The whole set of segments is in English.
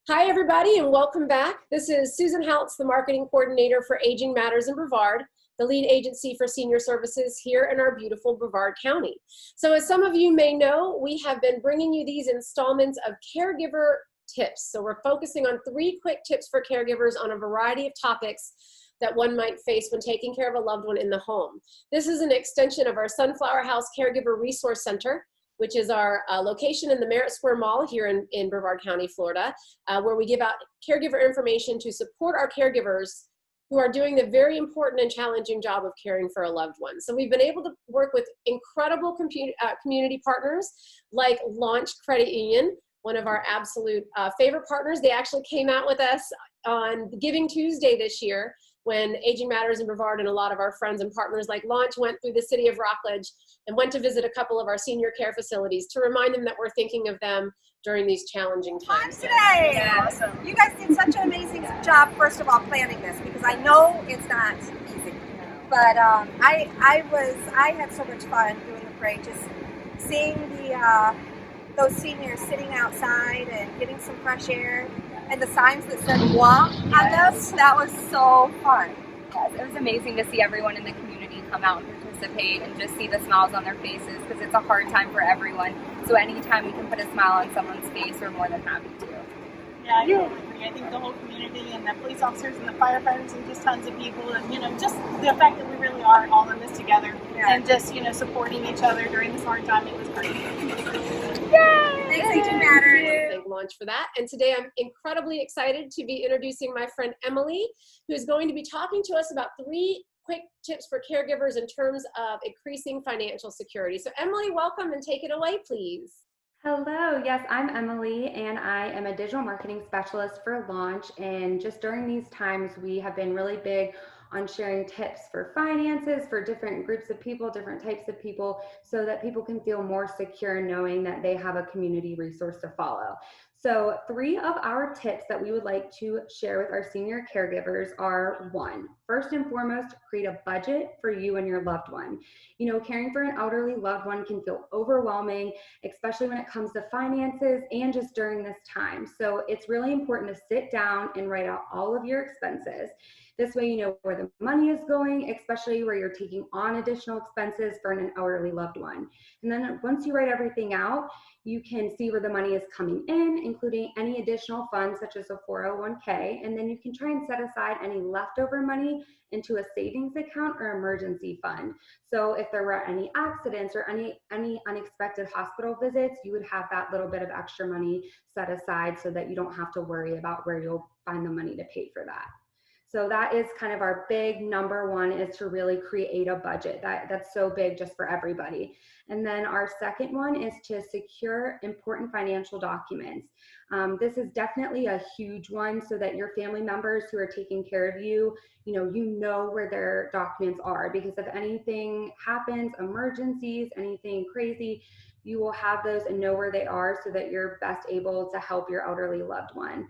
Hi, everybody, and welcome back. This is Susan Haltz, the Marketing Coordinator for Aging Matters in Brevard, the lead agency for senior services here in our beautiful Brevard County. So as some of you may know, we have been bringing you these installments of caregiver tips. So we're focusing on 3 quick tips for caregivers on a variety of topics that one might face when taking care of a loved one in the home. This is an extension of our Sunflower House Caregiver Resource Center, which is our location in the Merritt Square Mall here in Brevard County, Florida, where we give out caregiver information to support our caregivers who are doing the very important and challenging job of caring for a loved one. So we've been able to work with incredible community partners like Launch Credit Union, one of our absolute favorite partners. They actually came out with us on Giving Tuesday this year when Aging Matters in Brevard and a lot of our friends and partners like Launch went through the city of Rockledge and went to visit a couple of our senior care facilities to remind them that we're thinking of them during these challenging times. Today, yeah, awesome. You guys did such an amazing job, first of all, planning this, because I know it's not easy. But I had so much fun doing the parade, just seeing those seniors sitting outside and getting some fresh air, and the signs that said walk on this. That was so fun. Yes, it was amazing to see everyone in the community come out and participate and just see the smiles on their faces, because it's a hard time for everyone. So anytime we can put a smile on someone's face, we're more than happy to. Yeah, I totally agree. I think the whole community and the police officers and the firefighters and just tons of people, and just the fact that we really are all in this together and just supporting each other during this hard time, it was great. Yay! Thanks, Aging Matters. Thank Launch for that. And today I'm incredibly excited to be introducing my friend Emily, who is going to be talking to us about 3 quick tips for caregivers in terms of increasing financial security. So Emily, welcome and take it away, please. Hello, yes, I'm Emily, and I am a digital marketing specialist for Launch. And just during these times, we have been really big on sharing tips for finances for different groups of people, different types of people, so that people can feel more secure knowing that they have a community resource to follow. So 3 of our tips that we would like to share with our senior caregivers are: 1, first and foremost, create a budget for you and your loved one. Caring for an elderly loved one can feel overwhelming, especially when it comes to finances and just during this time. So it's really important to sit down and write out all of your expenses. This way you know where the money is going, especially where you're taking on additional expenses for an elderly loved one. And then once you write everything out, you can see where the money is coming in, including any additional funds such as a 401k, and then you can try and set aside any leftover money into a savings account or emergency fund. So if there were any accidents or any unexpected hospital visits, you would have that little bit of extra money set aside so that you don't have to worry about where you'll find the money to pay for that. So that is kind of our big number 1, is to really create a budget. That's so big just for everybody. And then our second one is to secure important financial documents. This is definitely a huge one, so that your family members who are taking care of you, you know where their documents are, because if anything happens, emergencies, anything crazy, you will have those and know where they are so that you're best able to help your elderly loved one.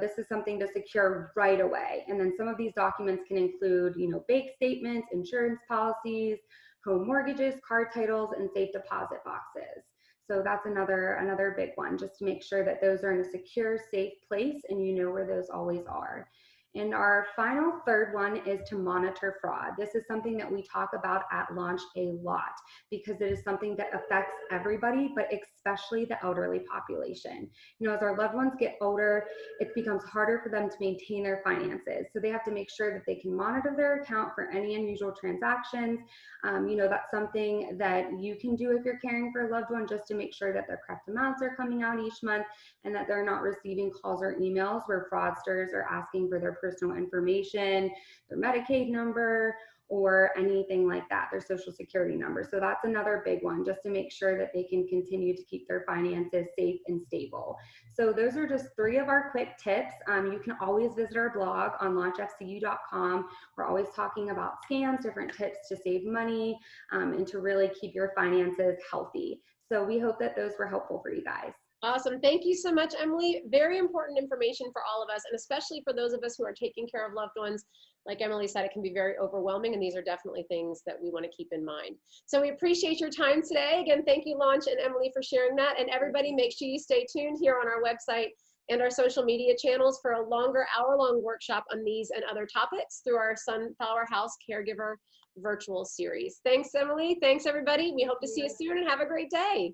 This is something to secure right away. And then some of these documents can include, bank statements, insurance policies, home mortgages, car titles, and safe deposit boxes. So that's another big one, just to make sure that those are in a secure, safe place and you know where those always are. And our final third one is to monitor fraud. This is something that we talk about at Launch a lot, because it is something that affects everybody, but especially the elderly population. As our loved ones get older, it becomes harder for them to maintain their finances. So they have to make sure that they can monitor their account for any unusual transactions. That's something that you can do if you're caring for a loved one, just to make sure that the correct amounts are coming out each month and that they're not receiving calls or emails where fraudsters are asking for their personal information, their Medicaid number, or anything like that, their social security number. So that's another big one, just to make sure that they can continue to keep their finances safe and stable. So those are just 3 of our quick tips. You can always visit our blog on launchfcu.com. We're always talking about scams, different tips to save money, and to really keep your finances healthy. So we hope that those were helpful for you guys. Awesome. Thank you so much, Emily. Very important information for all of us, and especially for those of us who are taking care of loved ones. Like Emily said, it can be very overwhelming, and these are definitely things that we want to keep in mind. So we appreciate your time today. Again, thank you, Launch and Emily, for sharing that. And everybody, make sure you stay tuned here on our website and our social media channels for a longer hour-long workshop on these and other topics through our Sunflower House Caregiver virtual series. Thanks, Emily. Thanks, everybody. We hope to see you soon and have a great day.